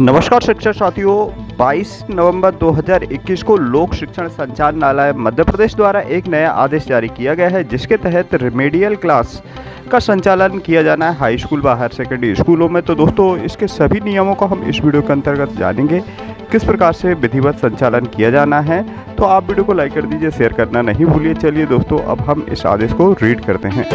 नमस्कार शिक्षक साथियों। 22 नवंबर 2021 को लोक शिक्षण संचालनालय मध्य प्रदेश द्वारा एक नया आदेश जारी किया गया है, जिसके तहत रिमेडियल क्लास का संचालन किया जाना है हाई स्कूल व हायर सेकेंडरी स्कूलों में। तो दोस्तों, इसके सभी नियमों को हम इस वीडियो के अंतर्गत जानेंगे, किस प्रकार से विधिवत संचालन किया जाना है। तो आप वीडियो को लाइक कर दीजिए, शेयर करना नहीं भूलिए। चलिए दोस्तों, अब हम इस आदेश को रीड करते हैं।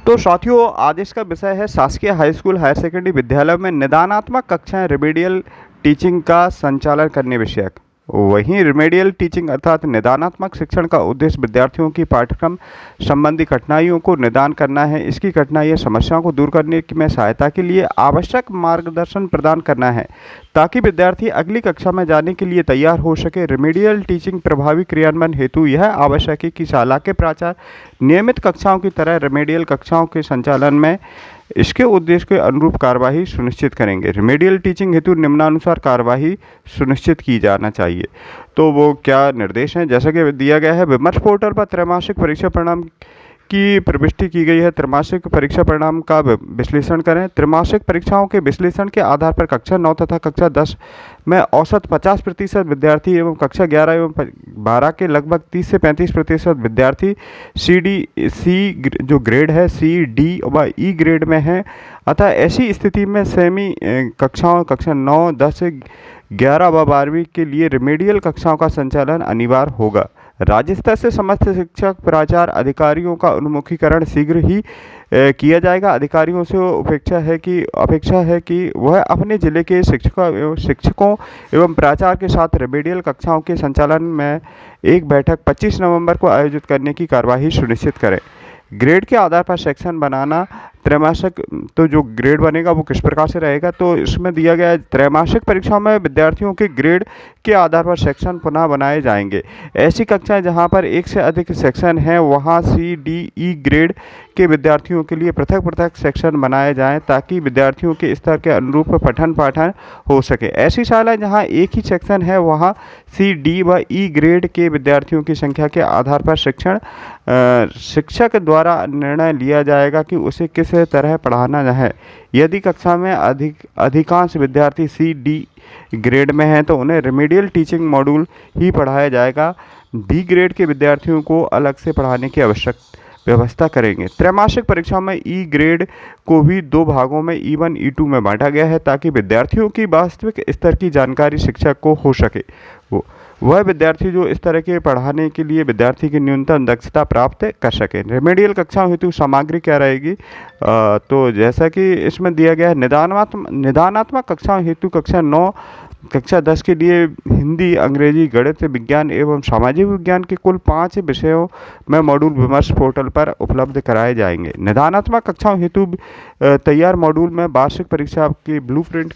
तो साथियों, आदेश का विषय है शासकीय हाई स्कूल हायर सेकेंडरी विद्यालय में निदानात्मक कक्षाएं रिमेडियल टीचिंग का संचालन करने विषयक। वहीं रिमेडियल टीचिंग अर्थात निदानात्मक शिक्षण का उद्देश्य विद्यार्थियों की पाठ्यक्रम संबंधी कठिनाइयों को निदान करना है। इसकी कठिनाई समस्याओं को दूर करने में सहायता के लिए आवश्यक मार्गदर्शन प्रदान करना है, ताकि विद्यार्थी अगली कक्षा में जाने के लिए तैयार हो सके। रिमेडियल टीचिंग प्रभावी क्रियान्वयन हेतु यह आवश्यक है कि शाला के प्राचार्य नियमित कक्षाओं की तरह रिमेडियल कक्षाओं के संचालन में इसके उद्देश्य के अनुरूप कार्यवाही सुनिश्चित करेंगे। रिमेडियल टीचिंग हेतु निम्नानुसार कार्यवाही सुनिश्चित की जाना चाहिए। तो वो क्या निर्देश हैं, जैसा कि दिया गया है। विमर्श पोर्टल पर त्रैमासिक परीक्षा परिणाम की प्रविष्टि की गई है। त्रैमासिक परीक्षा परिणाम का विश्लेषण करें। त्रैमासिक परीक्षाओं के विश्लेषण के आधार पर कक्षा 9 तथा कक्षा 10 में औसत 50% विद्यार्थी एवं कक्षा 11 एवं 12 के लगभग 30 से 35% विद्यार्थी सी जो ग्रेड है सी डी व ई ग्रेड में है। अतः ऐसी स्थिति में सेमी कक्षाओं कक्षा 9, 10, 11 व 12वीं के लिए रिमेडियल कक्षाओं का संचालन अनिवार्य होगा। राज्य स्तर से समस्त शिक्षक प्राचार्य अधिकारियों का उन्मुखीकरण शीघ्र ही किया जाएगा। अधिकारियों से अपेक्षा है कि वह अपने जिले के शिक्षकों एवं प्राचार्य के साथ रिमेडियल कक्षाओं के संचालन में एक बैठक 25 नवंबर को आयोजित करने की कार्यवाही सुनिश्चित करें। ग्रेड के आधार पर सेक्शन बनाना। त्रैमासिक तो जो ग्रेड बनेगा वो किस प्रकार से रहेगा, तो इसमें दिया गया है त्रैमासिक परीक्षाओं में विद्यार्थियों के ग्रेड के आधार पर सेक्शन पुनः बनाए जाएंगे। ऐसी कक्षाएं जहां पर एक से अधिक सेक्शन हैं, वहां सी डी ई ग्रेड के विद्यार्थियों के लिए पृथक पृथक सेक्शन बनाए जाएं, ताकि विद्यार्थियों के स्तर के अनुरूप पठन पाठन हो सके। ऐसी शालाएं जहां एक ही सेक्शन है, वहां सी डी व ई ग्रेड के विद्यार्थियों की संख्या के आधार पर शिक्षक द्वारा निर्णय लिया जाएगा कि उसे किस तरह पढ़ाना है। यदि कक्षा में अधिकांश विद्यार्थी सी डी ग्रेड में हैं, तो उन्हें रिमेडियल टीचिंग मॉड्यूल ही पढ़ाया जाएगा। बी ग्रेड के विद्यार्थियों को अलग से पढ़ाने की आवश्यक व्यवस्था करेंगे। त्रैमासिक परीक्षा में ई ग्रेड को भी 2 भागों में E1 E2 में बांटा गया है, ताकि विद्यार्थियों की वास्तविक स्तर की जानकारी शिक्षक को हो सके। वह विद्यार्थी जो इस तरह के पढ़ाने के लिए विद्यार्थी की न्यूनतम दक्षता प्राप्त कर सके। रिमेडियल कक्षाओं हेतु सामग्री क्या रहेगी, तो जैसा कि इसमें दिया गया है, निदानात्मक कक्षाओं हेतु कक्षा 9 कक्षा 10 के लिए हिंदी, अंग्रेजी, गणित, विज्ञान एवं सामाजिक विज्ञान के कुल 5 विषयों में मॉड्यूल विमर्श पोर्टल पर उपलब्ध कराए जाएंगे। निदानात्मक कक्षाओं हेतु तैयार मॉड्यूल में वार्षिक परीक्षा के ब्लूप्रिंट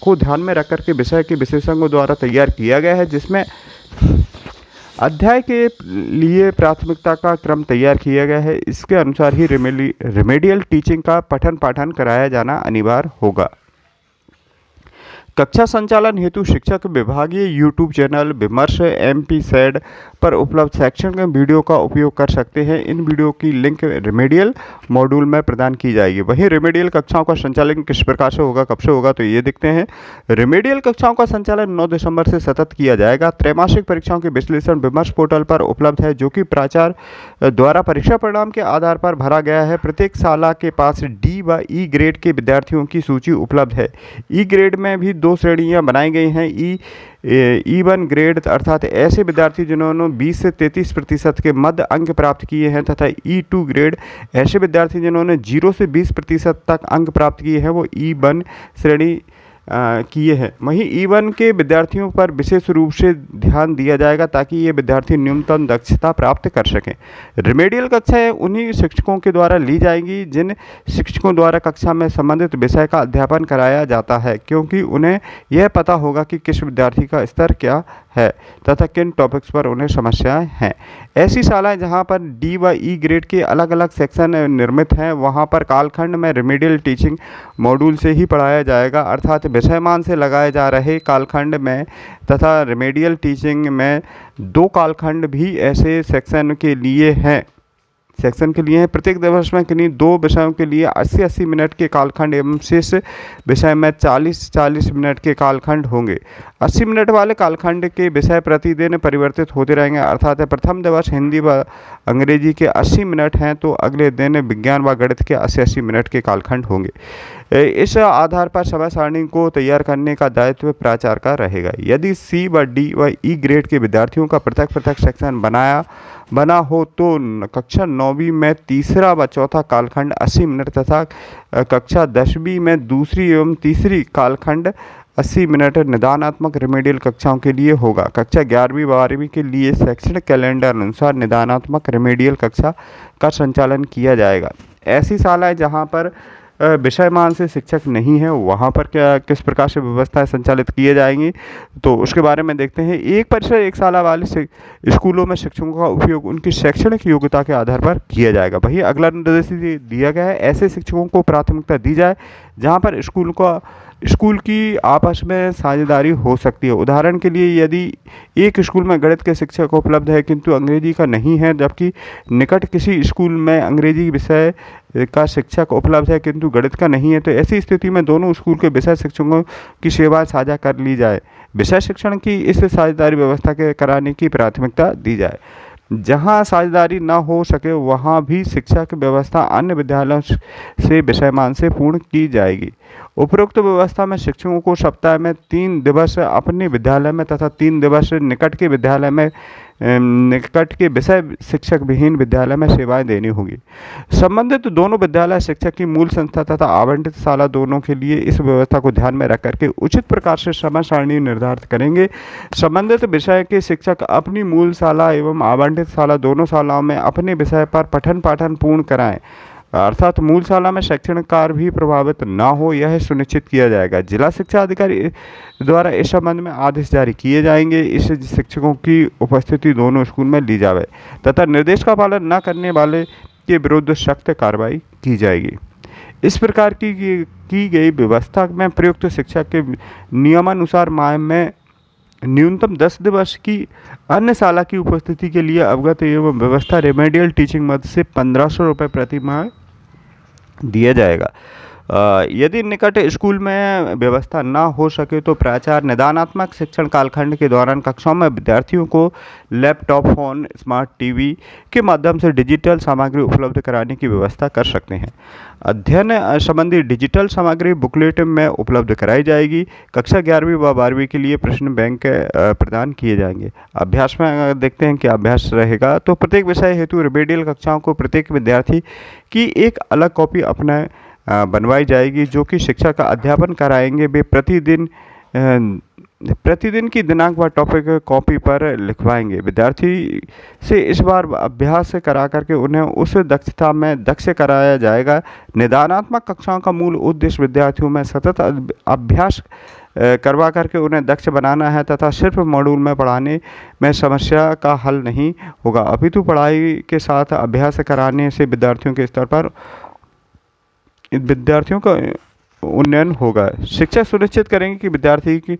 को ध्यान में रखकर के विषय के विशेषज्ञों द्वारा तैयार किया गया है, जिसमें अध्याय के लिए प्राथमिकता का क्रम तैयार किया गया है। इसके अनुसार ही रिमेडियल टीचिंग का पठन पाठन कराया जाना अनिवार्य होगा। कक्षा संचालन हेतु शिक्षक विभागीय यूट्यूब चैनल विमर्श MP-SED पर उपलब्ध शैक्षणिक वीडियो का उपयोग कर सकते हैं। इन वीडियो की लिंक रिमेडियल मॉड्यूल में प्रदान की जाएगी। वहीं रिमेडियल कक्षाओं का संचालन किस प्रकार से होगा, कब से होगा, तो ये देखते हैं। रिमेडियल कक्षाओं का संचालन 9 दिसंबर से सतत किया जाएगा। त्रैमासिक परीक्षाओं के विश्लेषण विमर्श पोर्टल पर उपलब्ध है, जो कि प्राचार्य द्वारा परीक्षा परिणाम के आधार पर भरा गया है। प्रत्येक शाला के पास D व E ग्रेड के विद्यार्थियों की सूची उपलब्ध है। E ग्रेड में भी 2 श्रेणियां बनाई गई हैं। E1 ग्रेड अर्थात ऐसे विद्यार्थी जिन्होंने 20 से 33% के मध्य अंक प्राप्त किए हैं, तथा E2 ग्रेड ऐसे विद्यार्थी जिन्होंने 0 से 20% तक अंक प्राप्त किए हैं, वो E1 श्रेणी किए हैं। वहीं E1 के विद्यार्थियों पर विशेष रूप से ध्यान दिया जाएगा, ताकि ये विद्यार्थी न्यूनतम दक्षता प्राप्त कर सकें। रिमेडियल कक्षाएं उन्हीं शिक्षकों के द्वारा ली जाएंगी जिन शिक्षकों द्वारा कक्षा में संबंधित विषय का अध्यापन कराया जाता है, क्योंकि उन्हें यह पता होगा कि किस विद्यार्थी का स्तर क्या है तथा किन टॉपिक्स पर उन्हें समस्याएं हैं। ऐसी शालाएं जहां पर D व E ग्रेड के अलग अलग सेक्शन निर्मित हैं, वहां पर कालखंड में रिमेडियल टीचिंग मॉड्यूल से ही पढ़ाया जाएगा, अर्थात विषयमान से लगाए जा रहे कालखंड में, तथा रिमेडियल टीचिंग में 2 कालखंड भी ऐसे सेक्शन के लिए हैं। सेक्शन के लिए हैं। प्रत्येक दिवस में किन्हीं 2 विषयों के लिए 80-80 मिनट के कालखंड एवं शेष विषय में 40-40 मिनट के कालखंड होंगे। 80 मिनट वाले कालखंड के विषय प्रतिदिन परिवर्तित होते रहेंगे, अर्थात प्रथम दिवस हिंदी व अंग्रेजी के 80 मिनट हैं तो अगले दिन विज्ञान व गणित के 80-80 मिनट के कालखंड होंगे। इस आधार पर समय सारणी को तैयार करने का दायित्व प्राचार्य का रहेगा। यदि सी व डी व ई ग्रेड के विद्यार्थियों का पृथक पृथक सेक्शन बना हो तो कक्षा 9वीं में तीसरा व चौथा कालखंड 80 मिनट तथा कक्षा 10वीं में दूसरी एवं तीसरी कालखंड 80 मिनट निदानात्मक रेमेडियल कक्षाओं के लिए होगा। कक्षा 11वीं 12वीं के लिए शैक्षणिक कैलेंडर अनुसार निदानात्मक रेमेडियल कक्षा का संचालन किया जाएगा। ऐसी शालाएं जहां पर विषयमान से शिक्षक नहीं है वहाँ पर क्या किस प्रकार से व्यवस्थाएं संचालित किए जाएंगी, तो उसके बारे में देखते हैं। एक परिसर एक शाला वाले स्कूलों में शिक्षकों का उपयोग उनकी शैक्षणिक योग्यता के आधार पर किया जाएगा। वही अगला निर्देश दिया गया है, ऐसे शिक्षकों को प्राथमिकता दी जाए जहाँ पर स्कूल की आपस में साझेदारी हो सकती है। उदाहरण के लिए यदि एक स्कूल में गणित के शिक्षक उपलब्ध है किंतु अंग्रेजी का नहीं है, जबकि निकट किसी स्कूल में अंग्रेजी विषय का शिक्षक उपलब्ध है किंतु गणित का नहीं है, तो ऐसी स्थिति में दोनों स्कूल के विषय शिक्षकों की सेवाएं साझा कर ली जाए। विषय शिक्षण की इस साझेदारी व्यवस्था के कराने की प्राथमिकता दी जाए। जहां साझेदारी न हो सके वहां भी शिक्षा की व्यवस्था अन्य विद्यालयों से विषयमान से पूर्ण की जाएगी। उपरोक्त व्यवस्था में शिक्षकों को सप्ताह में 3 दिवस अपने विद्यालय में तथा 3 दिवस निकट के विषय शिक्षक विहीन विद्यालय में सेवाएं देनी होगी। संबंधित दोनों विद्यालय शिक्षक की मूल संस्था तथा आवंटित शाला दोनों के लिए इस व्यवस्था को ध्यान में रख करके उचित प्रकार से समय सारणी निर्धारित करेंगे। संबंधित विषय के शिक्षक अपनी मूल शाला एवं आवंटित शाला दोनों शालाओं में अपने विषय पर पठन पाठन पूर्ण कराएं, अर्थात मूल शाला में शैक्षणिक कार्य भी प्रभावित न हो, यह सुनिश्चित किया जाएगा। जिला शिक्षा अधिकारी द्वारा इस संबंध में आदेश जारी किए जाएंगे। इस शिक्षकों की उपस्थिति दोनों स्कूल में ली जाए तथा निर्देश का पालन न करने वाले के विरुद्ध सख्त कार्रवाई की जाएगी। इस प्रकार की गई व्यवस्था में प्रयुक्त शिक्षा के नियमानुसार माह में न्यूनतम 10 दिवस की अन्य शाला की उपस्थिति के लिए अवगत एवं व्यवस्था रेमेडियल टीचिंग मद से 1500 रुपये प्रति माह दिया जाएगा। यदि निकट स्कूल में व्यवस्था न हो सके तो प्राचार्य निदानात्मक शिक्षण कालखंड के दौरान कक्षाओं में विद्यार्थियों को लैपटॉप, फोन, स्मार्ट टीवी के माध्यम से डिजिटल सामग्री उपलब्ध कराने की व्यवस्था कर सकते हैं। अध्ययन संबंधी डिजिटल सामग्री बुकलेट में उपलब्ध कराई जाएगी। कक्षा 11वीं व 12वीं के लिए प्रश्न बैंक प्रदान किए जाएंगे। अभ्यास में अगर देखते हैं कि अभ्यास रहेगा तो प्रत्येक विषय हेतु रेमेडियल कक्षाओं को प्रत्येक विद्यार्थी की एक अलग कॉपी अपना बनवाई जाएगी जो कि शिक्षक का अध्यापन कराएंगे। वे प्रतिदिन की दिनांक व टॉपिक कॉपी पर लिखवाएंगे। विद्यार्थी से इस बार अभ्यास करा करके उन्हें उस दक्षता में दक्ष कराया जाएगा। निदानात्मक कक्षाओं का मूल उद्देश्य विद्यार्थियों में सतत अभ्यास करवा करके उन्हें दक्ष बनाना है तथा सिर्फ मॉड्यूल में पढ़ाने में समस्या का हल नहीं होगा, अपितु पढ़ाई के साथ अभ्यास कराने से विद्यार्थियों के स्तर पर विद्यार्थियों का उन्नयन होगा। शिक्षक सुनिश्चित करेंगे कि विद्यार्थी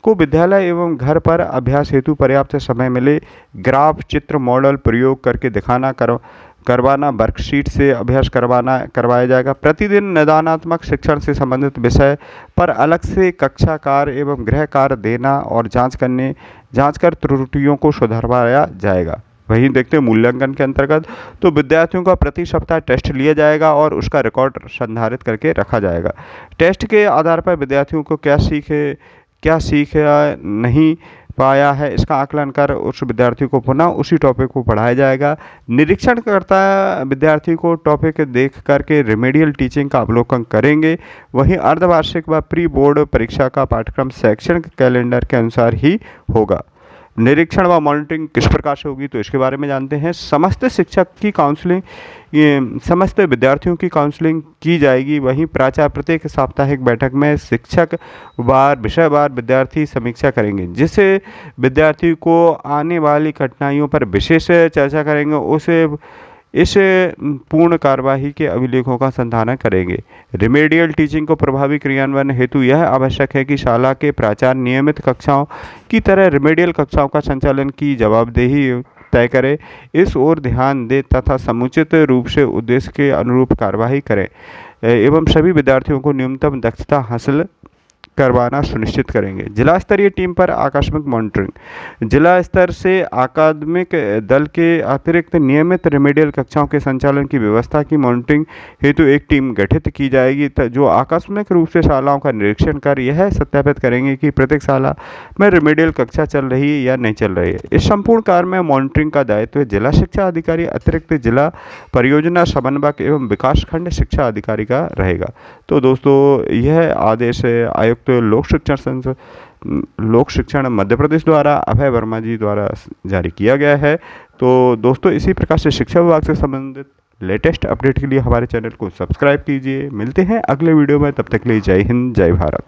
को विद्यालय एवं घर पर अभ्यास हेतु पर्याप्त समय मिले। ग्राफ, चित्र, मॉडल प्रयोग करके दिखाना करवाना, वर्कशीट से अभ्यास करवाया जाएगा। प्रतिदिन निदानात्मक शिक्षण से संबंधित विषय पर अलग से कक्षा कार्य एवं गृह कार्य देना और जांच कर त्रुटियों को सुधारवाया जाएगा। वहीं देखते हैं मूल्यांकन के अंतर्गत तो विद्यार्थियों का प्रति सप्ताह टेस्ट लिया जाएगा और उसका रिकॉर्ड संधारित करके रखा जाएगा। टेस्ट के आधार पर विद्यार्थियों को क्या सीख नहीं पाया है इसका आकलन कर उस विद्यार्थी को पुनः उसी टॉपिक को पढ़ाया जाएगा। निरीक्षणकर्ता विद्यार्थी को टॉपिक देख करके रेमेडियल टीचिंग का अवलोकन करेंगे। वहीं अर्धवार्षिक व प्री बोर्ड परीक्षा का पाठ्यक्रम शैक्षणिक कैलेंडर के अनुसार ही होगा। निरीक्षण व मॉनिटरिंग किस प्रकार से होगी तो इसके बारे में जानते हैं। समस्त विद्यार्थियों की काउंसलिंग की जाएगी। वहीं प्राचार्य प्रत्येक साप्ताहिक बैठक में शिक्षक विषयवार विद्यार्थी समीक्षा करेंगे, जिससे विद्यार्थी को आने वाली कठिनाइयों पर विशेष चर्चा करेंगे। उसे इस पूर्ण कार्यवाही के अभिलेखों का संधारण करेंगे। रेमेडियल टीचिंग को प्रभावी क्रियान्वयन हेतु यह आवश्यक है कि शाला के प्राचार्य नियमित कक्षाओं की तरह रेमेडियल कक्षाओं का संचालन की जवाबदेही तय करें, इस ओर ध्यान दें तथा समुचित रूप से उद्देश्य के अनुरूप कार्यवाही करें एवं सभी विद्यार्थियों को न्यूनतम दक्षता हासिल करवाना सुनिश्चित करेंगे। जिला स्तरीय टीम पर आकस्मिक मॉनिटरिंग। जिला स्तर से अकादमिक दल के अतिरिक्त नियमित रेमेडियल कक्षाओं के संचालन की व्यवस्था की मॉनिटरिंग हेतु एक टीम गठित की जाएगी जो आकस्मिक रूप से शालाओं का निरीक्षण कर यह सत्यापित करेंगे कि प्रत्येक शाला में रेमेडियल कक्षा चल रही है या नहीं चल रही है। इस संपूर्ण कार्य में मॉनिटरिंग का दायित्व जिला शिक्षा अधिकारी, अतिरिक्त जिला परियोजना समन्वयक एवं विकासखंड शिक्षा अधिकारी का रहेगा। तो दोस्तों, यह आदेश आयुक्त लोक शिक्षण मध्य प्रदेश द्वारा अभय वर्मा जी द्वारा जारी किया गया है। तो दोस्तों, इसी प्रकार से शिक्षा विभाग से संबंधित लेटेस्ट अपडेट के लिए हमारे चैनल को सब्सक्राइब कीजिए। मिलते हैं अगले वीडियो में, तब तक के लिए जय हिंद, जय भारत।